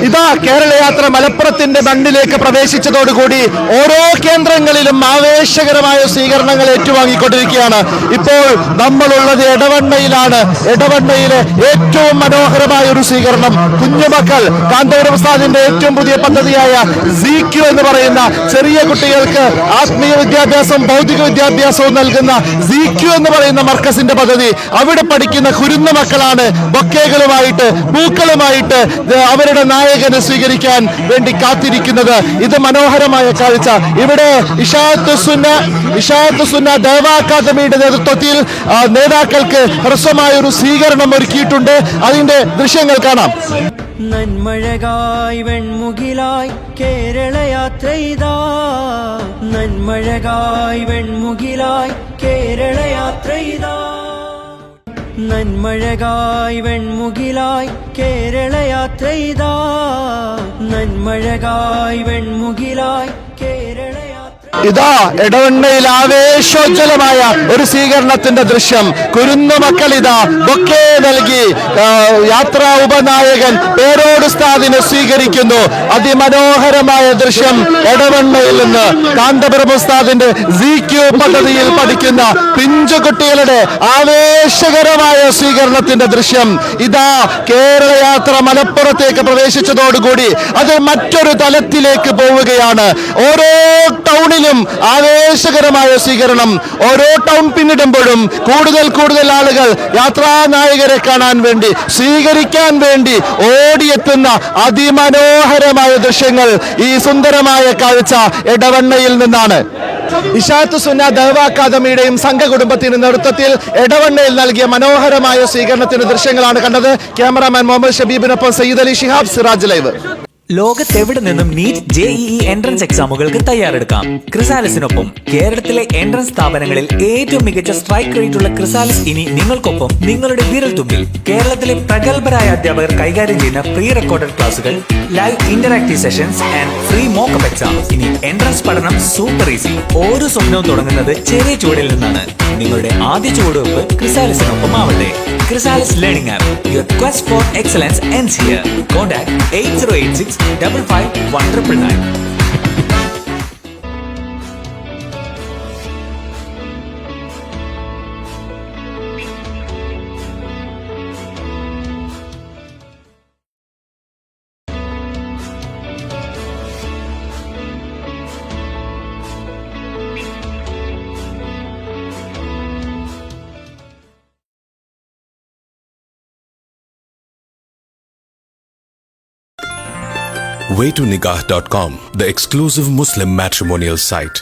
ഇതാ കേരളയാത്ര മലപ്പുറത്തിന്റെ മണ്ണിലേക്ക് പ്രവേശിച്ചതോടുകൂടി ഓരോ കേന്ദ്രങ്ങളിലും ആവേശകരമായ സ്വീകരണങ്ങൾ ഏറ്റുവാങ്ങിക്കൊണ്ടിരിക്കുകയാണ്. ഇപ്പോൾ നമ്മളുള്ളത് എടവണ്ണയിലാണ്. എടവണ്ണയിലെ ഏറ്റവും മനോഹരമായ ഒരു സ്വീകരണം കുഞ്ഞുമക്കൾ കാന്തപുരം ഉസ്താദിന്റെ ഏറ്റവും പുതിയ പദ്ധതിയായ ZQ എന്ന് പറയുന്ന ചെറിയ കുട്ടികൾക്ക് ആത്മീയ വിദ്യാഭ്യാസം ഭൗതിക വിദ്യാഭ്യാസവും നൽകുന്ന ZQ എന്ന് പറയുന്ന മർക്കസിന്റെ പദ്ധതി. അവിടെ പഠിക്കുന്ന കുരുന്നു മക്കളാണ് ബൊക്കേകളുമായിട്ട് പൂക്കളുമായിട്ട് അവരുടെ നായകനെ സ്വീകരിക്കാൻ വേണ്ടി കാത്തിരിക്കുന്നത്. ഇത് മനോഹരമായ കാഴ്ച. ഇവിടെ ഇഷാഅത്ത് സുന്ന ദേവ അക്കാദമിയുടെ നേതൃത്വത്തിൽ നേതാക്കൾക്ക് ഹ്രസ്വമായ ഒരു സ്വീകരണം ഒരുക്കിയിട്ടുണ്ട്. അതിന്റെ ദൃശ്യങ്ങൾ കാണാം. നന്മഴകായി വെൺമുകിലായി കേരളയാത്രയിതാ, നന്മഴകായി വെൺമുകിലായി കേരളയാത്രയിതാ, നന്മഴകായി വെൺമുകിലായി കേരളയാത്രയിതാ, നന്മഴകായി വെൺമുകിലായി കേരളയാത്ര. ഇതാ എടവണ്ണയിൽ ആവേശോജ്വലമായ ഒരു സ്വീകരണത്തിന്റെ ദൃശ്യം. കുരുന്നു മക്കൾ ഇതാ ബൊക്കെ നൽകി യാത്രാ ഉപനായകൻ പേരോട് ഉസ്താദിനെ സ്വീകരിക്കുന്നു. അതിമനോഹരമായ ദൃശ്യം എടവണ്ണയിൽ നിന്ന് കാന്തപുരം ഉസ്താദിന്റെ ZQ പദ്ധതിയിൽ പഠിക്കുന്ന പിഞ്ചുകുട്ടികളുടെ ആവേശകരമായ സ്വീകരണത്തിന്റെ ദൃശ്യം. ഇതാ കേരളയാത്ര മലപ്പുറത്തേക്ക് പ്രവേശിച്ചതോടുകൂടി അത് മറ്റൊരു തലത്തിലേക്ക് പോവുകയാണ്. ഓരോ ടൗണിലും ആവേശകരമായ സ്വീകരണം. ഓരോ ടൗൺ പിന്നിടുമ്പോഴും കൂടുതൽ ആളുകൾ യാത്രാ നായകരെ കാണാൻ വേണ്ടി സ്വീകരിക്കാൻ വേണ്ടി ഓടിയെത്തുന്ന അതിമനോഹരമായ ദൃശ്യങ്ങൾ. ഈ സുന്ദരമായ കാഴ്ച എടവണ്ണയിൽ നിന്നാണ്. ഇഷാഅത്ത് സുന്ന ദേവ അക്കാദമിയുടെയും സംഘകുടുംബത്തിന്റെ നേതൃത്വത്തിൽ എടവണ്ണയിൽ നൽകിയ മനോഹരമായ സ്വീകരണത്തിന്റെ ദൃശ്യങ്ങളാണ് കണ്ടത്. ക്യാമറാമാൻ മുഹമ്മദ് ഷബീബിനൊപ്പം സയ്യിദ് അലി ഷിഹാബ്, സിറാജ് ലൈവ്. ലോകത്തെവിടെ നിന്നും നീറ്റ് JEE എൻട്രൻസ് എക്സാമുകൾക്ക് തയ്യാറെടുക്കാം. ക്രിസാലിസിനൊപ്പം കേരളത്തിലെ എൻട്രൻസ് സ്ഥാപനങ്ങളിൽ ഏറ്റവും മികച്ച സ്ട്രൈക്ക് റേറ്റ് ഉള്ള ക്രിസാലിസ് ഇനി നിങ്ങൾക്കൊപ്പം, നിങ്ങളുടെ വിരൽ തുമ്പിൽ. കേരളത്തിലെ പ്രഗത്ഭരായ അധ്യാപകർ കൈകാര്യം ചെയ്യുന്ന പ്രീ റെക്കോർഡഡ് ക്ലാസുകൾ, live interactive sessions and free mock-up exam. ഇനി എൻട്രൻസ് പഠനം സൂപ്പർ ഈസി. ഓരോ സ്വപ്നവും തുടങ്ങുന്നത് ചെറിയ ചുവടിൽ നിന്നാണ്. നിങ്ങളുടെ ആദ്യ ചുവടുവെപ്പ് ക്രിസാലിസിനൊപ്പം ആവട്ടെ. Chrysalis Learning App. Your quest for excellence ends here. Contact 8086 55 1999. Waytonikah.com, the exclusive Muslim matrimonial site.